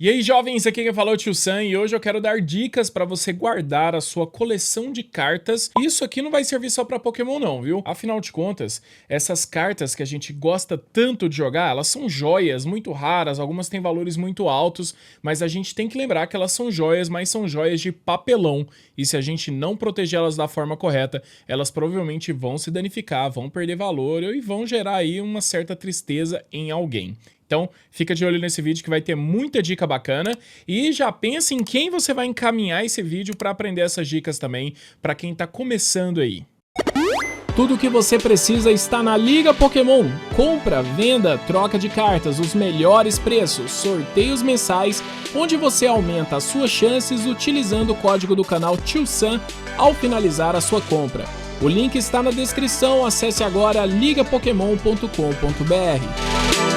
E aí, jovens, aqui quem falou é o Tio Sam e hoje eu quero dar dicas para você guardar a sua coleção de cartas. Isso aqui não vai servir só para Pokémon não, viu? Afinal de contas, essas cartas que a gente gosta tanto de jogar, elas são joias muito raras, algumas têm valores muito altos, mas a gente tem que lembrar que elas são joias, mas são joias de papelão. E se a gente não proteger elas da forma correta, elas provavelmente vão se danificar, vão perder valor e vão gerar aí uma certa tristeza em alguém. Então, fica de olho nesse vídeo que vai ter muita dica bacana e já pensa em quem você vai encaminhar esse vídeo para aprender essas dicas também, para quem tá começando aí. Tudo o que você precisa está na Liga Pokémon. Compra, venda, troca de cartas, os melhores preços, sorteios mensais, onde você aumenta as suas chances utilizando o código do canal Tio Sam ao finalizar a sua compra. O link está na descrição, acesse agora ligapokémon.com.br.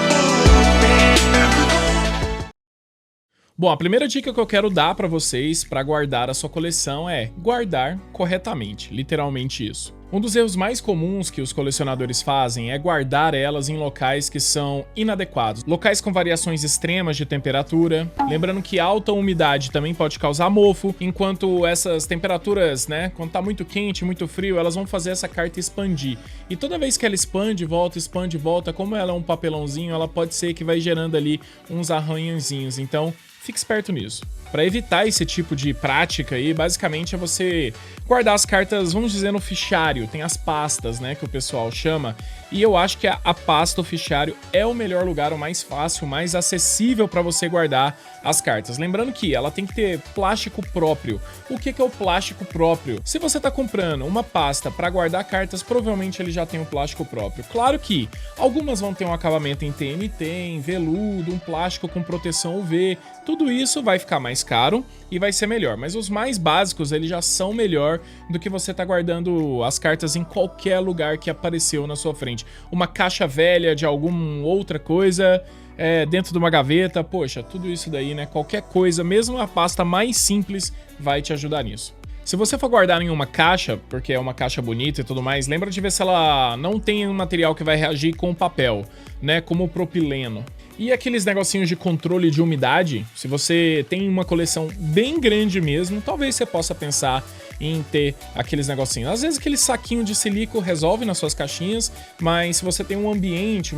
Bom, a primeira dica que eu quero dar para vocês para guardar a sua coleção é guardar corretamente, literalmente isso. Um dos erros mais comuns que os colecionadores fazem é guardar elas em locais que são inadequados. Locais com variações extremas de temperatura. Lembrando que alta umidade também pode causar mofo, enquanto essas temperaturas, né, quando tá muito quente, muito frio, elas vão fazer essa carta expandir. E toda vez que ela expande, volta, como ela é um papelãozinho, ela pode ser que vai gerando ali uns arranhõezinhos. Então, fique esperto nisso. Para evitar esse tipo de prática aí, basicamente é você guardar as cartas, vamos dizer, no fichário. Tem as pastas, né, que o pessoal chama. E eu acho que a pasta, o fichário, é o melhor lugar, o mais fácil, o mais acessível para você guardar as cartas. Lembrando que ela tem que ter plástico próprio. O que é o plástico próprio? Se você está comprando uma pasta para guardar cartas, provavelmente ele já tem um plástico próprio. Claro que algumas vão ter um acabamento em TNT, em veludo, um plástico com proteção UV. Tudo isso vai ficar mais caro e vai ser melhor, mas os mais básicos eles já são melhor do que você tá guardando as cartas em qualquer lugar que apareceu na sua frente. Uma caixa velha de alguma outra coisa, dentro de uma gaveta, poxa, tudo isso daí, né? Qualquer coisa, mesmo a pasta mais simples vai te ajudar nisso. Se você for guardar em uma caixa, porque é uma caixa bonita e tudo mais, lembra de ver se ela não tem um material que vai reagir com o papel, né? Como o propileno. E aqueles negocinhos de controle de umidade, se você tem uma coleção bem grande mesmo, talvez você possa pensar em ter aqueles negocinhos. Às vezes aquele saquinho de silico resolve nas suas caixinhas, mas se você tem um ambiente,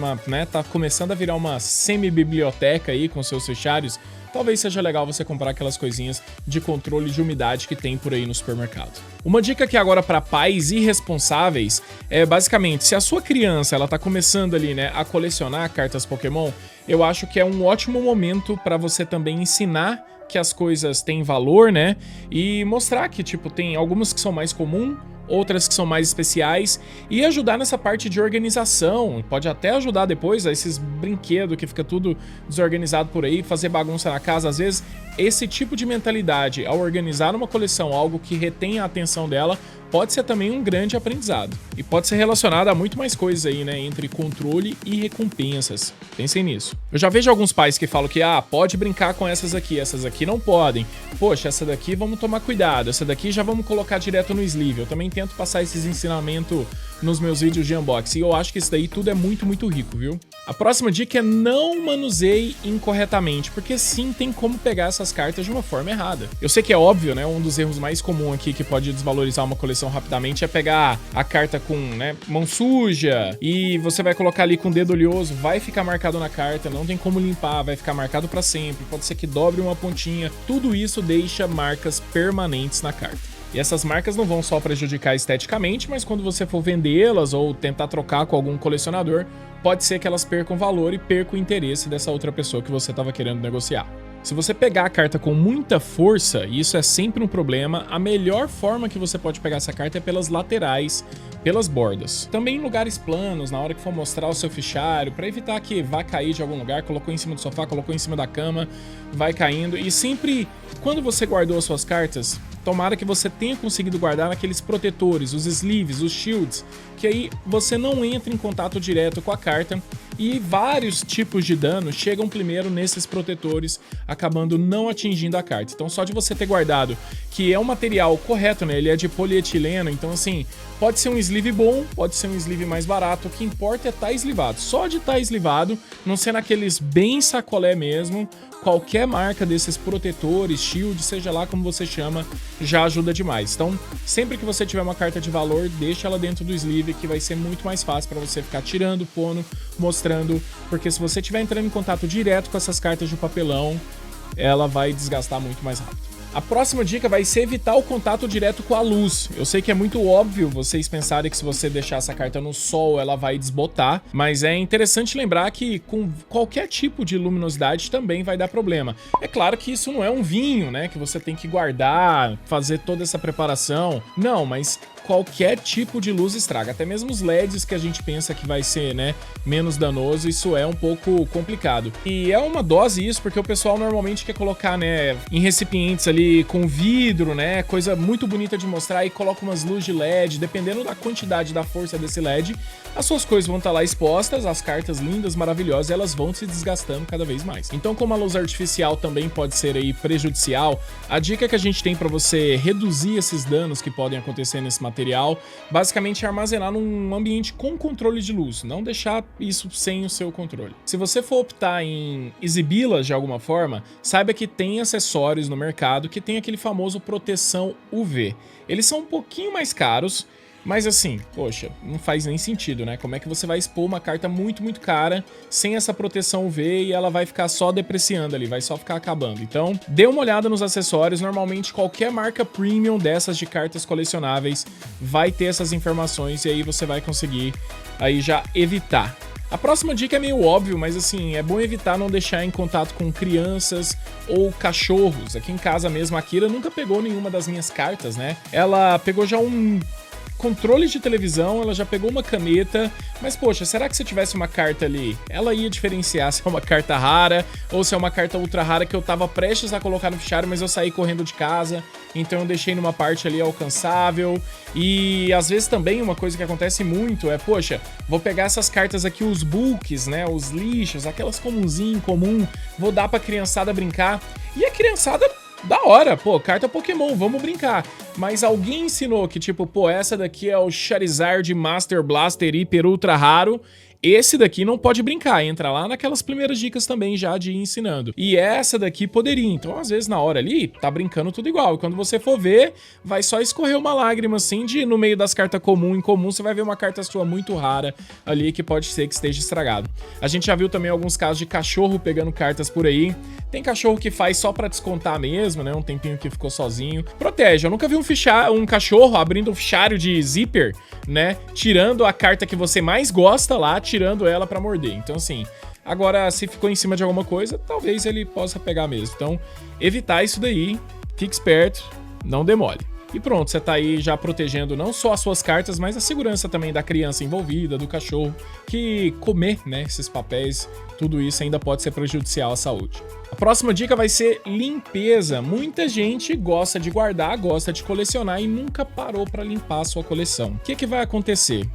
tá começando a virar uma semi-biblioteca aí com seus fichários, talvez seja legal você comprar aquelas coisinhas de controle de umidade que tem por aí no supermercado. Uma dica aqui agora para pais irresponsáveis é basicamente, se a sua criança ela tá começando ali, né, a colecionar cartas Pokémon, eu acho que é um ótimo momento para você também ensinar que as coisas têm valor, né, e mostrar que, tipo, tem algumas que são mais comuns, outras que são mais especiais, e ajudar nessa parte de organização. Pode até ajudar depois a esses brinquedos que fica tudo desorganizado por aí, fazer bagunça na casa. Às vezes, esse tipo de mentalidade, ao organizar uma coleção, algo que retém a atenção dela, pode ser também um grande aprendizado. E pode ser relacionado a muito mais coisas aí, né, entre controle e recompensas. Pensem nisso. Eu já vejo alguns pais que falam que, pode brincar com essas aqui não podem. Poxa, essa daqui vamos tomar cuidado, essa daqui já vamos colocar direto no sleeve. Eu também tento passar esses ensinamentos nos meus vídeos de unboxing e eu acho que isso daí tudo é muito, muito rico, viu? A próxima dica é não manuseie incorretamente, porque sim, tem como pegar essas cartas de uma forma errada. Eu sei que é óbvio, né, um dos erros mais comuns aqui que pode desvalorizar uma coleção rapidamente é pegar a carta com, né, mão suja e você vai colocar ali com o dedo oleoso, vai ficar marcado na carta, não tem como limpar, vai ficar marcado para sempre, pode ser que dobre uma pontinha, tudo isso deixa marcas permanentes na carta. E essas marcas não vão só prejudicar esteticamente, mas quando você for vendê-las ou tentar trocar com algum colecionador, pode ser que elas percam valor e percam o interesse dessa outra pessoa que você estava querendo negociar. Se você pegar a carta com muita força, e isso é sempre um problema, a melhor forma que você pode pegar essa carta é pelas laterais, pelas bordas. Também em lugares planos, na hora que for mostrar o seu fichário, para evitar que vá cair de algum lugar, colocou em cima do sofá, colocou em cima da cama, vai caindo. E sempre, quando você guardou as suas cartas, tomara que você tenha conseguido guardar naqueles protetores, os sleeves, os shields, que aí você não entra em contato direto com a carta e vários tipos de dano chegam primeiro nesses protetores, acabando não atingindo a carta. Então só de você ter guardado, que é um material correto, né? Ele é de polietileno, então assim, pode ser um sleeve bom, pode ser um sleeve mais barato, o que importa é estar eslivado. Só de estar eslivado, não ser naqueles bem sacolé mesmo, qualquer marca desses protetores, shield, seja lá como você chama, já ajuda demais. Então, sempre que você tiver uma carta de valor, deixa ela dentro do sleeve, que vai ser muito mais fácil para você ficar tirando, pondo, mostrando, porque se você estiver entrando em contato direto com essas cartas de papelão, ela vai desgastar muito mais rápido. A próxima dica vai ser evitar o contato direto com a luz. Eu sei que é muito óbvio vocês pensarem que se você deixar essa carta no sol, ela vai desbotar, mas é interessante lembrar que com qualquer tipo de luminosidade também vai dar problema. É claro que isso não é um vinho, né, que você tem que guardar, fazer toda essa preparação. Não, mas qualquer tipo de luz estraga, até mesmo os LEDs que a gente pensa que vai ser, né, menos danoso, isso é um pouco complicado. E é uma dose isso, porque o pessoal normalmente quer colocar, né, em recipientes ali com vidro, né, coisa muito bonita de mostrar, e coloca umas luzes de LED, dependendo da quantidade da força desse LED, as suas coisas vão estar lá expostas, as cartas lindas, maravilhosas, elas vão se desgastando cada vez mais. Então, como a luz artificial também pode ser aí prejudicial, a dica que a gente tem para você reduzir esses danos que podem acontecer nesse material, basicamente é armazenar num ambiente com controle de luz, não deixar isso sem o seu controle. Se você for optar em exibi-las de alguma forma, saiba que tem acessórios no mercado que tem aquele famoso proteção UV. Eles são um pouquinho mais caros, mas assim, poxa, não faz nem sentido, né? Como é que você vai expor uma carta muito, muito cara sem essa proteção UV e ela vai ficar só depreciando ali, vai só ficar acabando. Então, dê uma olhada nos acessórios. Normalmente, qualquer marca premium dessas de cartas colecionáveis vai ter essas informações e aí você vai conseguir aí já evitar. A próxima dica é meio óbvio, mas assim, é bom evitar não deixar em contato com crianças ou cachorros. Aqui em casa mesmo, a Kira nunca pegou nenhuma das minhas cartas, né? Ela pegou já um controle de televisão, ela já pegou uma caneta, mas poxa, será que se tivesse uma carta ali, ela ia diferenciar se é uma carta rara ou se é uma carta ultra rara que eu tava prestes a colocar no fichário, mas eu saí correndo de casa, então eu deixei numa parte ali alcançável. E às vezes também uma coisa que acontece muito é, poxa, vou pegar essas cartas aqui, os bulks, né, os lixos, aquelas comunzinhas, comum, vou dar pra criançada brincar, e a criançada da hora, pô, carta Pokémon, vamos brincar. Mas alguém ensinou que, tipo, pô, essa daqui é o Charizard Master Blaster Hiper Ultra Raro. Esse daqui não pode brincar, entra lá naquelas primeiras dicas também já de ir ensinando. E essa daqui poderia, então às vezes na hora ali, tá brincando tudo igual. E quando você for ver, vai só escorrer uma lágrima assim de no meio das cartas comum, incomum, você vai ver uma carta sua muito rara ali que pode ser que esteja estragado. A gente já viu também alguns casos de cachorro pegando cartas por aí. Tem cachorro que faz só pra descontar mesmo, né? Um tempinho que ficou sozinho. Protege, eu nunca vi um cachorro abrindo um fichário de zíper, né? Tirando a carta que você mais gosta lá, tirando ela pra morder. Então assim, agora se ficou em cima de alguma coisa, talvez ele possa pegar mesmo. Então, evitar isso daí, fique esperto, não demole. E pronto, você tá aí já protegendo não só as suas cartas, mas a segurança também da criança envolvida, do cachorro, que comer, né, esses papéis, tudo isso ainda pode ser prejudicial à saúde. A próxima dica vai ser limpeza. Muita gente gosta de guardar, gosta de colecionar e nunca parou para limpar a sua coleção. O que vai acontecer?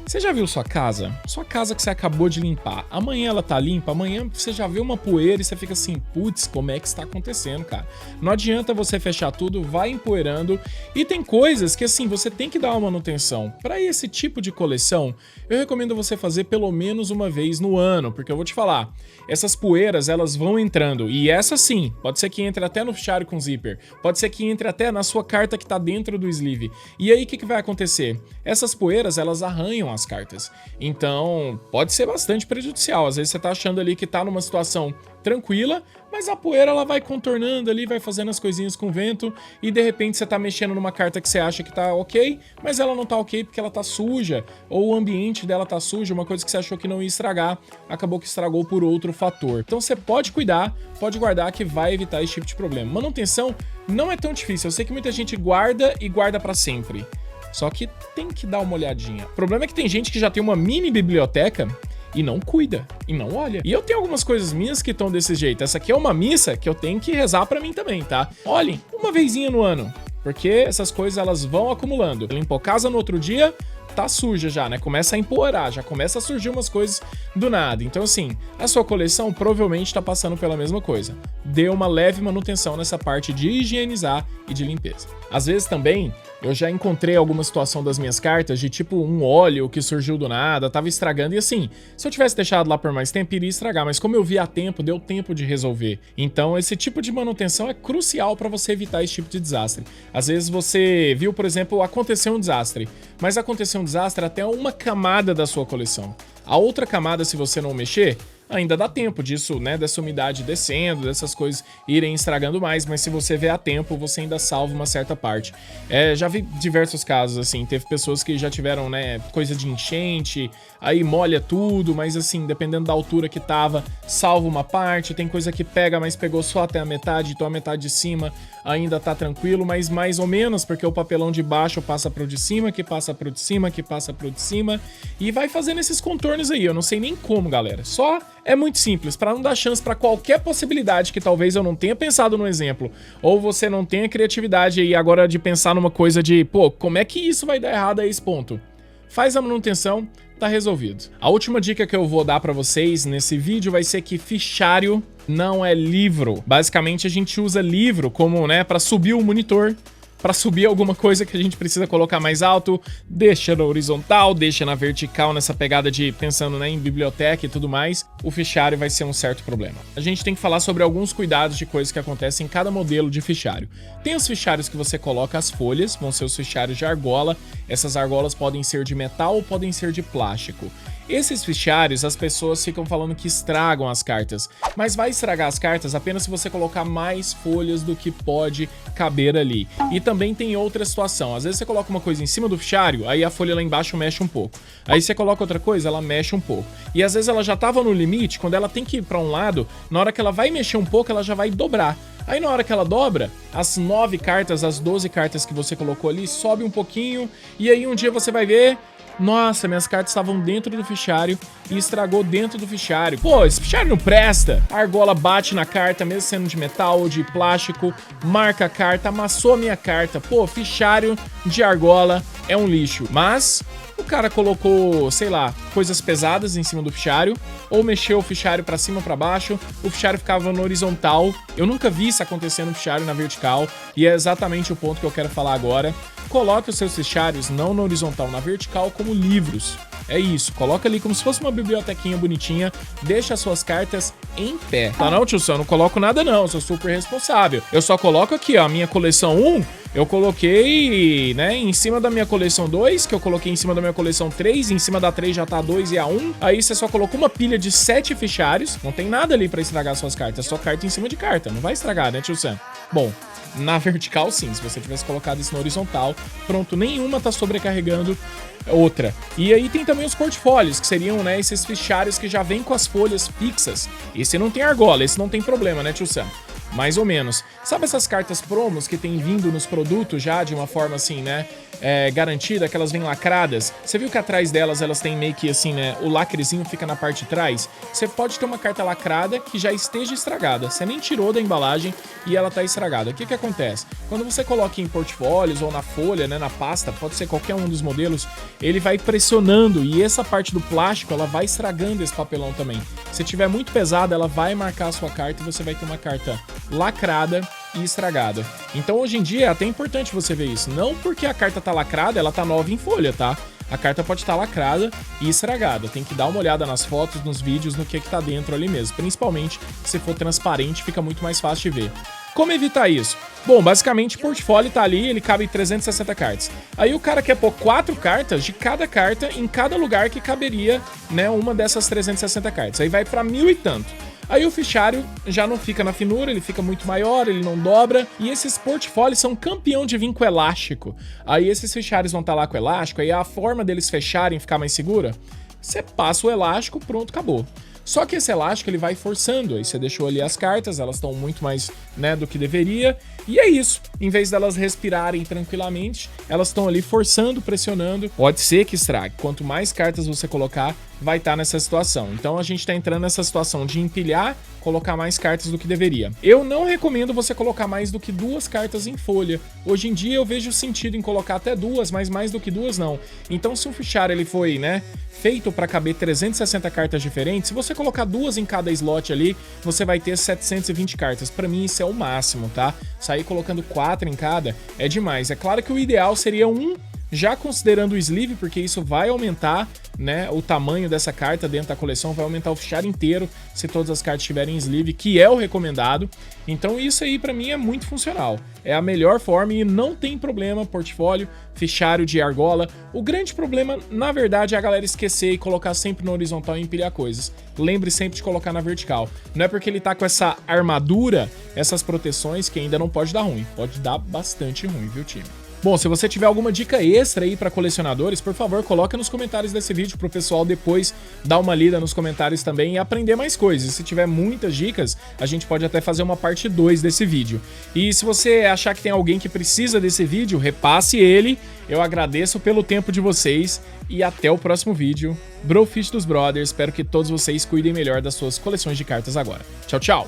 Você já viu sua casa? Sua casa que você acabou de limpar. Amanhã ela tá limpa, amanhã você já vê uma poeira e você fica assim, putz, como é que está acontecendo, cara? Não adianta você fechar tudo, vai empoeirando. E tem coisas que assim, você tem que dar uma manutenção. Para esse tipo de coleção, eu recomendo você fazer pelo menos uma vez no ano, porque eu vou te falar, essas poeiras, elas vão entrando. E essa sim, pode ser que entre até no fichário com zíper, pode ser que entre até na sua carta que tá dentro do sleeve. E aí, o que vai acontecer? Essas poeiras, elas arranham as cartas. Então, pode ser bastante prejudicial. Às vezes você tá achando ali que tá numa situação tranquila, mas a poeira ela vai contornando ali, vai fazendo as coisinhas com o vento e de repente você tá mexendo numa carta que você acha que tá ok, mas ela não tá ok porque ela tá suja, ou o ambiente dela tá sujo, uma coisa que você achou que não ia estragar, acabou que estragou por outro fator. Então você pode cuidar, pode guardar que vai evitar esse tipo de problema. Manutenção não é tão difícil, eu sei que muita gente guarda e guarda pra sempre. Só que tem que dar uma olhadinha. O problema é que tem gente que já tem uma mini biblioteca e não cuida, e não olha. E eu tenho algumas coisas minhas que estão desse jeito. Essa aqui é uma missa que eu tenho que rezar pra mim também, tá? Olhem, uma vezinha no ano, porque essas coisas elas vão acumulando. Limpou casa no outro dia, tá suja já, né? Começa a empoeirar, já começa a surgir umas coisas do nada. Então assim, a sua coleção provavelmente tá passando pela mesma coisa. dê uma leve manutenção nessa parte de higienizar e de limpeza. Às vezes também, eu já encontrei alguma situação das minhas cartas de tipo um óleo que surgiu do nada, tava estragando, e assim, se eu tivesse deixado lá por mais tempo, iria estragar, mas como eu vi a tempo, deu tempo de resolver. Então esse tipo de manutenção é crucial para você evitar esse tipo de desastre. Às vezes você viu, por exemplo, aconteceu um desastre, mas aconteceu um desastre até uma camada da sua coleção. A outra camada, se você não mexer, ainda dá tempo disso, né, dessa umidade descendo, dessas coisas irem estragando mais, mas se você vê a tempo, você ainda salva uma certa parte. Já vi diversos casos, assim, teve pessoas que já tiveram, né, coisa de enchente, aí molha tudo, mas assim, dependendo da altura que tava, salva uma parte, tem coisa que pega, mas pegou só até a metade, então a metade de cima ainda tá tranquilo, mas mais ou menos, porque o papelão de baixo passa pro de cima, que passa pro de cima, que passa pro de cima, e vai fazendo esses contornos aí, eu não sei nem como, galera, só é muito simples, para não dar chance para qualquer possibilidade que talvez eu não tenha pensado no exemplo, ou você não tenha criatividade aí agora de pensar numa coisa de, pô, como é que isso vai dar errado a esse ponto? Faz a manutenção, tá resolvido. A última dica que eu vou dar para vocês nesse vídeo vai ser que fichário não é livro. Basicamente a gente usa livro como, né, para subir o monitor, para subir alguma coisa que a gente precisa colocar mais alto, deixa na horizontal, deixa na vertical, nessa pegada de pensando, né, em biblioteca e tudo mais, o fichário vai ser um certo problema. A gente tem que falar sobre alguns cuidados de coisas que acontecem em cada modelo de fichário. Tem os fichários que você coloca as folhas, vão ser os fichários de argola, essas argolas podem ser de metal ou podem ser de plástico. Esses fichários, as pessoas ficam falando que estragam as cartas, mas vai estragar as cartas apenas se você colocar mais folhas do que pode caber ali. E também tem outra situação, às vezes você coloca uma coisa em cima do fichário, aí a folha lá embaixo mexe um pouco. Aí você coloca outra coisa, ela mexe um pouco. E às vezes ela já estava no limite, quando ela tem que ir para um lado, na hora que ela vai mexer um pouco, ela já vai dobrar. Aí na hora que ela dobra, as 9 cartas, as 12 cartas que você colocou ali, sobe um pouquinho, e aí um dia você vai ver... Nossa, minhas cartas estavam dentro do fichário e estragou dentro do fichário. Pô, esse fichário não presta. A argola bate na carta, mesmo sendo de metal ou de plástico, marca a carta, amassou a minha carta. Pô, fichário de argola é um lixo. Mas o cara colocou, sei lá, coisas pesadas em cima do fichário, ou mexeu o fichário pra cima ou pra baixo, o fichário ficava no horizontal. Eu nunca vi isso acontecer no fichário na vertical, e é exatamente o ponto que eu quero falar agora. Coloque os seus fichários não na horizontal, na vertical, como livros. É isso, coloca ali como se fosse uma bibliotequinha bonitinha, deixa as suas cartas em pé. Tá não, tio, eu não coloco nada não, eu sou super responsável. Eu só coloco aqui, ó, a minha coleção 1, eu coloquei, né, em cima da minha coleção 2, que eu coloquei em cima da minha coleção 3, em cima da 3 já tá a 2 e a 1. Aí você só colocou uma pilha de 7 fichários, não tem nada ali pra estragar suas cartas, é só carta em cima de carta, não vai estragar, né, tio Sam? Bom, na vertical sim, se você tivesse colocado isso na horizontal, pronto, nenhuma tá sobrecarregando outra. E aí tem também os portfólios, que seriam, né, esses fichários que já vêm com as folhas fixas. Esse não tem argola, esse não tem problema, né, tio Sam? Mais ou menos. Sabe essas cartas promos que tem vindo nos produtos já de uma forma assim, né, garantida, que elas vêm lacradas? Você viu que atrás delas elas têm meio que assim, né, o lacrezinho fica na parte de trás? Você pode ter uma carta lacrada que já esteja estragada. Você nem tirou da embalagem e ela tá estragada. O que que acontece? Quando você coloca em portfólios ou na folha, né, na pasta, pode ser qualquer um dos modelos, ele vai pressionando e essa parte do plástico, ela vai estragando esse papelão também. Se tiver muito pesada, ela vai marcar a sua carta e você vai ter uma carta lacrada e estragada. Então hoje em dia é até importante você ver isso. Não porque a carta tá lacrada, ela tá nova em folha, tá? A carta pode estar lacrada e estragada. Tem que dar uma olhada nas fotos, nos vídeos, no que tá dentro ali mesmo. Principalmente se for transparente, fica muito mais fácil de ver. Como evitar isso? Bom, basicamente o portfólio tá ali, ele cabe em 360 cartas. Aí o cara quer pôr 4 cartas de cada carta em cada lugar que caberia, né, uma dessas 360 cartas. Aí vai pra 1000 e tanto. Aí o fichário já não fica na finura, ele fica muito maior, ele não dobra. E esses portfólios são campeão de vir com elástico. Aí esses fichários vão estar lá com elástico, aí a forma deles fecharem e ficar mais segura, você passa o elástico, pronto, acabou. Só que esse elástico ele vai forçando, aí você deixou ali as cartas, elas estão muito mais, né, do que deveria, e é isso. Em vez delas respirarem tranquilamente, elas estão ali forçando, pressionando, pode ser que estrague. Quanto mais cartas você colocar, vai estar nessa situação. Então a gente tá entrando nessa situação de empilhar, colocar mais cartas do que deveria. Eu não recomendo você colocar mais do que 2 cartas em folha. Hoje em dia eu vejo sentido em colocar até 2, mas mais do que 2 não. Então se o fichário ele foi, né, feito para caber 360 cartas diferentes, se você colocar 2 em cada slot ali, você vai ter 720 cartas. Para mim isso é o máximo, tá? Sair colocando 4 em cada é demais. É claro que o ideal seria já considerando o sleeve, porque isso vai aumentar, né, o tamanho dessa carta dentro da coleção, vai aumentar o fichário inteiro se todas as cartas tiverem sleeve, que é o recomendado. Então isso aí pra mim é muito funcional. É a melhor forma e não tem problema portfólio, fichário de argola. O grande problema, na verdade, é a galera esquecer e colocar sempre no horizontal e empilhar coisas. Lembre sempre de colocar na vertical. Não é porque ele tá com essa armadura, essas proteções, que ainda não pode dar ruim. Pode dar bastante ruim, viu, time? Bom, se você tiver alguma dica extra aí para colecionadores, por favor, coloca nos comentários desse vídeo pro pessoal depois dar uma lida nos comentários também e aprender mais coisas. E se tiver muitas dicas, a gente pode até fazer uma parte 2 desse vídeo. E se você achar que tem alguém que precisa desse vídeo, repasse ele. Eu agradeço pelo tempo de vocês e até o próximo vídeo. Brofish dos Brothers, espero que todos vocês cuidem melhor das suas coleções de cartas agora. Tchau, tchau!